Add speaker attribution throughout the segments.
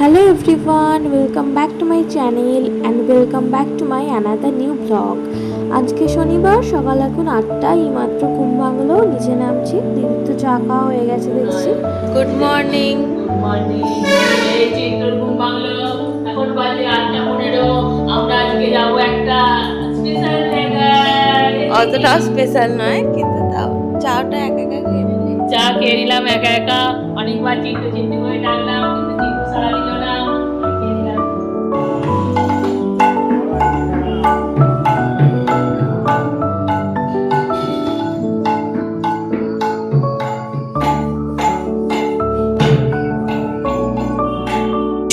Speaker 1: Hello everyone, welcome back to my channel and welcome back to my another new vlog. আজকে শনিবার সকাল এখন 8টা, এইমাত্র ঘুম ভাঙলো, নিচে নামছি। দিদির তো চা খাওয়া হয়ে গেছে দেখছি। Good morning.
Speaker 2: মর্নিং। এই যে তোর ঘুম ভাঙলো, এখন বাজে 8:15। আমরা আজকে যাবো একটা স্পেশাল জায়গায়।
Speaker 1: অতটা স্পেশাল নয়, কিন্তু তাও চাটা একা একা খেয়ে নিলি।
Speaker 2: চা খেয়ে নিলাম একা একা, অনেকবার চিন্তা করে ডাকলাম কিন্তু চিন্তা সারা দিল না। খেয়ে নিলাম।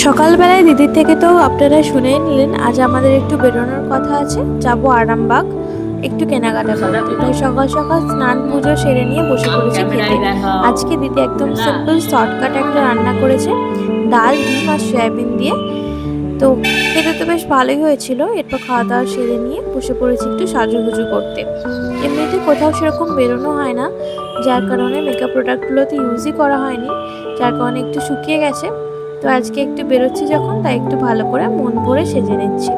Speaker 1: সকালবেলায় দিদির থেকে তো আপনারা শুনেই নিলেন, আজ আমাদের একটু বেরোনোর কথা আছে, যাবো আরামবাগ একটু কেনাকাটা করতে। তাই সকাল সকাল স্নান পুজো সেরে নিয়ে বসে পড়েছে খেতে। আজকে দিদি একদম সিম্পল শর্টকাট একটা রান্না করেছে, ডাল, ডিম আর সয়াবিন দিয়ে। তো খেতে তো বেশ ভালোই হয়েছিল। এরপর খাওয়া দাওয়া সেরে নিয়ে বসে পড়েছি একটু সাজুগুজু করতে। এমনিতে কোথাও সেরকম বেরোনো হয় না, যার কারণে মেকআপ প্রোডাক্টগুলো তো ইউজই করা হয়নি, যার কারণে একটু শুকিয়ে গেছে। তো আজকে একটু বেরোচ্ছি যখন, তাই একটু ভালো করে মন ভরে সেজে নিচ্ছি।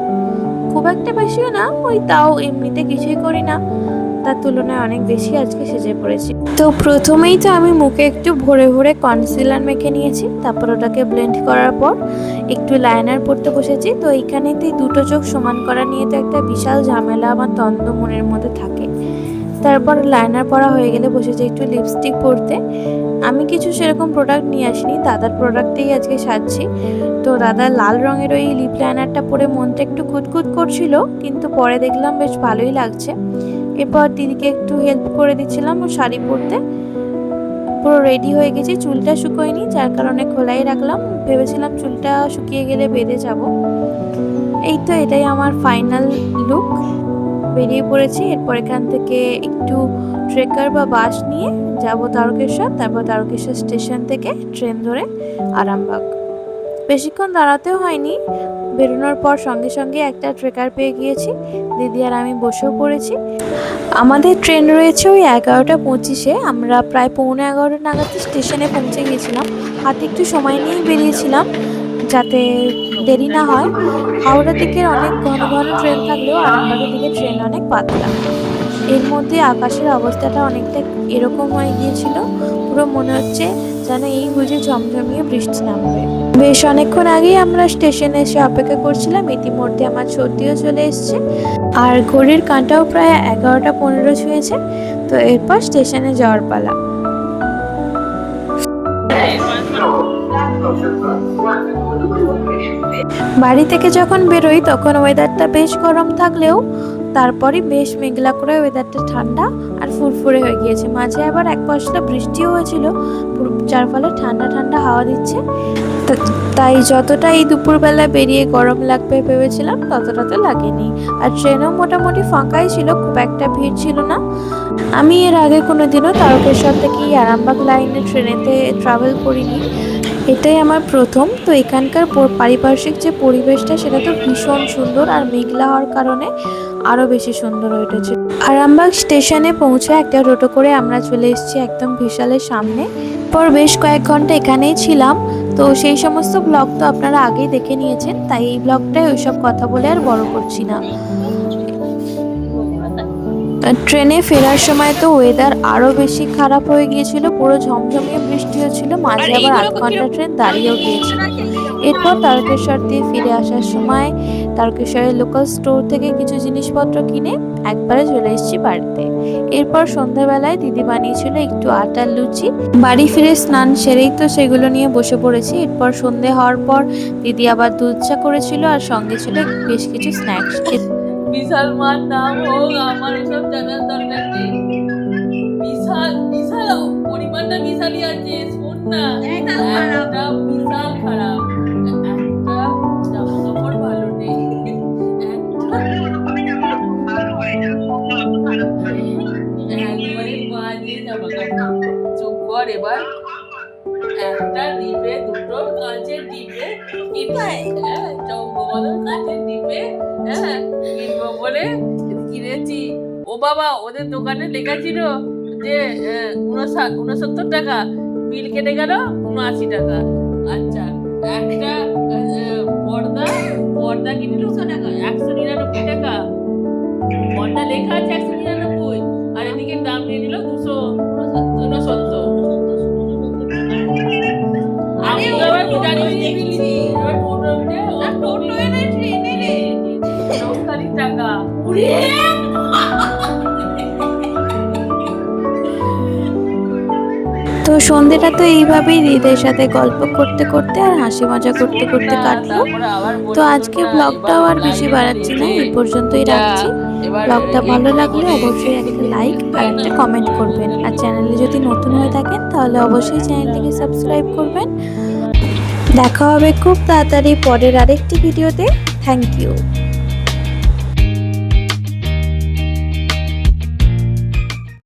Speaker 1: খুব একটা বেশিও না, ওই তাও এমনিতে কিছুই করি না, তার তুলনায় অনেক বেশি আজকে সেজে পড়েছি। তো প্রথমেই তো আমি মুখে একটু ভরে ভরে কনসিলার মেখে নিয়েছি, তারপর ওটাকে ব্লেন্ড করার পর একটু লাইনার পরতে বসেছি। তো এইখানেতেই দুটো চোখ সমান করা নিয়ে তো একটা বিশাল ঝামেলা আমার দ্বন্দ্ব মনের মধ্যে থাকে। তারপর লাইনার পরা হয়ে গেলে বসেছি একটু লিপস্টিক পরতে। আমি কিছু সেরকম প্রোডাক্ট নিয়ে আসিনি, দাদার প্রোডাক্টেই আজকে সাজছি। তো দাদা লাল রঙের ওই লিপ লাইনারটা পরে মনটা একটু খুঁতখুত করছিল, কিন্তু পরে দেখলাম বেশ ভালোই লাগছে। এরপর দিদিকে একটু হেল্প করে দিচ্ছিলাম ও শাড়ি পরতে। পুরো রেডি হয়ে গেছি, চুলটা শুকোয়নি, যার কারণে খোলাই রাখলাম। ভেবেছিলাম চুলটা শুকিয়ে গেলে বেঁধে যাব। এই তো এটাই আমার ফাইনাল লুক। বেরিয়ে পড়েছি। এরপর এখান থেকে একটু ট্রেকার বা বাস নিয়ে যাব তারকেশ্বর, তারপর তারকেশ্বর স্টেশন থেকে ট্রেন ধরে আরামবাগ। বেশিক্ষণ দাঁড়াতেও হয়নি, বেরোনোর পর সঙ্গে সঙ্গে একটা ট্রেকার পেয়ে গিয়েছি, দিদি আর আমি বসেও পড়েছি। আমাদের ট্রেন রয়েছে ওই 11:25-এ। আমরা প্রায় 11:15 নাগাদ স্টেশনে পৌঁছে গিয়েছিলাম। হাতে একটু সময় নিয়েই বেরিয়েছিলাম যাতে দেরি না হয়। হাওড়ার দিকের অনেক ঘন ঘন ট্রেন থাকলেও আরামবাগের দিকে ট্রেন অনেক পাতলা। এর মধ্যে আকাশের অবস্থাটা অনেকটা এরকম হয়ে গিয়েছিল, পুরো মনে হচ্ছে যেন এই বুঝে ঝমঝমিয়ে বৃষ্টি নামবে। বেশ অনেকক্ষণ আগেই আমরা স্টেশনে এসে অপেক্ষা করছিলাম, ইতিমধ্যে আমার সর্দিও চলে এসছে আর ঘড়ির কাঁটাও প্রায় 11:15 ছুঁয়েছে। তো এরপর স্টেশনে যাওয়ার পালা। বাড়ি থেকে যখন বেরোই তখন ওয়েদারটা বেশ গরম থাকলেও তারপরে বেশ মেঘলা করে ওয়েদারটা ঠান্ডা আর ফুরফুরে হয়ে গিয়েছে। মাঝে আবার এক পশলা বৃষ্টিও হয়েছিল, যার ফলে ঠান্ডা ঠান্ডা হাওয়া দিচ্ছে। তাই যতটা এই দুপুরবেলা বেরিয়ে গরম লাগবে ভেবেছিলাম, ততটা তো লাগেনি। আর ট্রেনও মোটামুটি ফাঁকাই ছিল, খুব একটা ভিড় ছিল না। আমি এর আগে কোনোদিনও তারকেশ্বর থেকে আরামবাগ লাইনে ট্রেনেতে ট্রাভেল করিনি, এটাই আমার প্রথম। তো এখানকার পারিপার্শ্বিক যে পরিবেশটা সেটা তো ভীষণ সুন্দর, আর মেঘলা হওয়ার কারণে আরও বেশি সুন্দর হয়ে উঠেছে। আরামবাগ স্টেশনে পৌঁছে একটা টোটো করে আমরা চলে এসেছি একদম ভিশালের সামনে। পর বেশ কয়েক ঘন্টা এখানেই ছিলাম। তো সেই সমস্ত ব্লগ তো আপনারা আগেই দেখে নিয়েছেন, তাই এই ব্লগটায় ওইসব কথা বলে আর বড় করছি না। ট্রেনে ফেরার সময় তো ওয়েদার আরও বেশি খারাপ হয়ে গিয়েছিল, পুরো ঝমঝমিয়ে বৃষ্টি হচ্ছিল, মাঝে আবার 8 ঘন্টা ট্রেন দাঁড়িয়েও গিয়েছিল। এরপর তারকেশ্বর দিয়ে ফিরে আসার সময় তারকেশ্বরের লোকাল স্টোর থেকে কিছু জিনিসপত্র কিনে একবারে চলে এসেছি বাড়িতে। এরপর সন্ধ্যাবেলায় দিদি বানিয়েছিল একটু আটার লুচি, বাড়ি ফিরে স্নান সেরেই তো সেগুলো নিয়ে বসে পড়েছি। এরপর সন্ধে হওয়ার পর দিদি আবার দুধ চা করেছিল আর সঙ্গে ছিল বেশ কিছু স্ন্যাক্স।
Speaker 2: বিশাল মার নাম হোক, আমার এসব জানার দরকার নেই। বিশাল বিশাল পরিমাণটা বিশালই আছে, শোন না, একটা বিশাল খারাপ, একটা জামা কাপড় ভালো নেই, একবারে বাজে জামা কাপড়। চুপ কর এবার। একটা ডিপে দুটো কাঁচের ডিপে চৌকোমালের কাঁচের ডিপে কিনবো বলে কিনেছি। ও বাবা, ওদের দোকানে লেখা ছিল যে 69 টাকা, বিল কেটে গেল 79 টাকা। আচ্ছা, একটা কি নিল 199 টাকা। মনটা লেখা আছে 199, আর এদিকে দাম নিয়ে নিল 269। আমি আবার জানি দিচ্ছি এবার টোটো এনে ট্রেনে রে 40 টাকা। উড়ে
Speaker 1: তো সন্ধ্যেটা তো এইভাবেই দিদিদের সাথে গল্প করতে করতে আর হাসি মজা করতে করতে কাটলো। তো আজকে ব্লগটাও আর বেশি বাড়াচ্ছি না, এই পর্যন্তই রাখছি। ব্লগটা ভালো লাগলে অবশ্যই একটা লাইক আর একটা কমেন্ট করবেন, আর চ্যানেলে যদি নতুন হয়ে থাকেন তাহলে অবশ্যই চ্যানেলটিকে সাবস্ক্রাইব করবেন। দেখা হবে খুব তাড়াতাড়ি পরের আরেকটি ভিডিওতে। Thank you.